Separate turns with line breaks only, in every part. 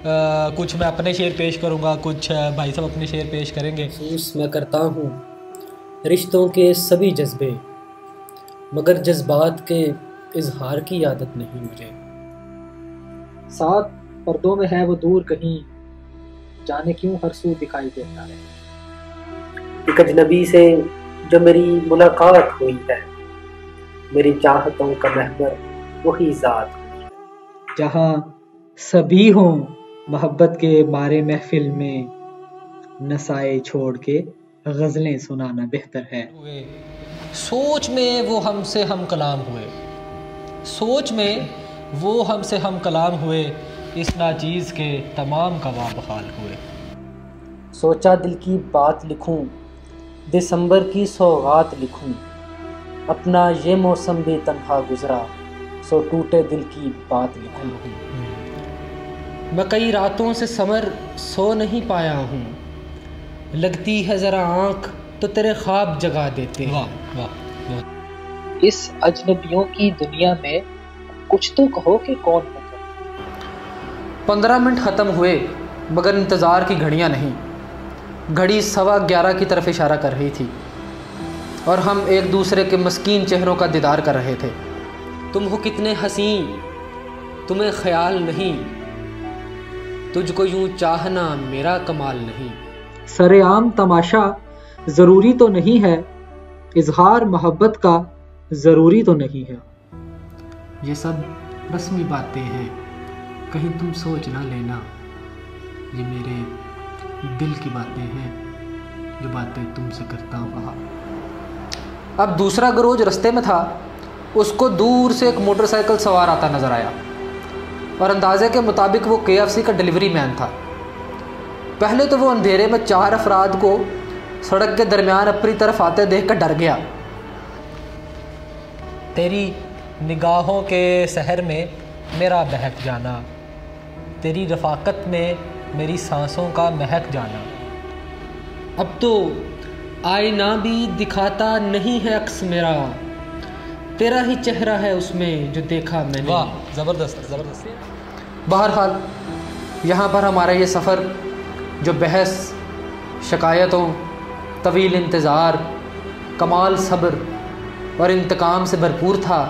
कुछ मैं अपने शेर पेश करूँगा, कुछ भाई साहब अपने शेर पेश करेंगे।
महसूस मैं करता हूँ रिश्तों के सभी जज्बे, मगर जज्बात के इजहार की आदत नहीं मुझे।
साथ पर्दों में है वो दूर कहीं, जाने क्यों हर सू दिखाई देता है।
एक अजनबी से जो मेरी मुलाकात हुई है, मेरी चाहतों का महवर वही जात हुई है।
जहाँ सभी हों मोहब्बत के मारे महफिल में, नसाए छोड़ के गजलें सुनाना बेहतर है।
सोच में वो हमसे हम कलाम हुए, सोच में वो हमसे हम कलाम हुए, इस नाचीज़ के तमाम कवा बहाल हुए।
सोचा दिल की बात लिखूं, दिसंबर की सौगात लिखूं, अपना ये मौसम भी तन्हा गुजरा, सो टूटे दिल की बात लिखूं।
मैं कई रातों से समर सो नहीं पाया हूँ, लगती है ज़रा आँख तो तेरे ख्वाब जगा देते हैं। वाह वाह।
इस अजनबियों की दुनिया में कुछ तो कहो कि कौन हो तुम।
15 मिनट ख़त्म हुए मगर इंतज़ार की घड़ियाँ नहीं। घड़ी 11:15 की तरफ इशारा कर रही थी और हम एक दूसरे के मस्कीन चेहरों का दीदार कर रहे थे। तुम हो कितने हसीन, तुम्हें ख्याल नहीं, तुझको यूं चाहना मेरा कमाल नहीं।
सरेआम तमाशा ज़रूरी तो नहीं है, इजहार मोहब्बत का ज़रूरी तो नहीं है।
ये सब रस्मी बातें हैं, कहीं तुम सोच ना लेना, ये मेरे दिल की बातें हैं, जो बातें तुमसे करता हूँ। अब दूसरा गरोज रास्ते में था, उसको दूर से एक मोटरसाइकिल सवार आता नज़र आया और अंदाजे के मुताबिक वो KFC का डिलीवरी मैन था। पहले तो वो अंधेरे में 4 अफराद को सड़क के दरमियान अपनी तरफ आते देख कर डर गया। तेरी निगाहों के शहर में मेरा बहक जाना, तेरी रफ़ाकत में मेरी सांसों का महक जाना। अब तो आईना भी दिखाता नहीं है अक्स मेरा, तेरा ही चेहरा है उसमें जो देखा मैंने। वाह, ज़बरदस्त ज़बरदस्त। बहरहाल यहाँ पर हमारा ये सफ़र जो बहस, शिकायतों, तवील इंतज़ार, कमाल सब्र और इंतकाम से भरपूर था,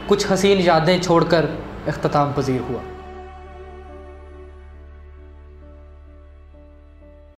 कुछ हसीन यादें छोड़कर इख्तिताम पजीर हुआ।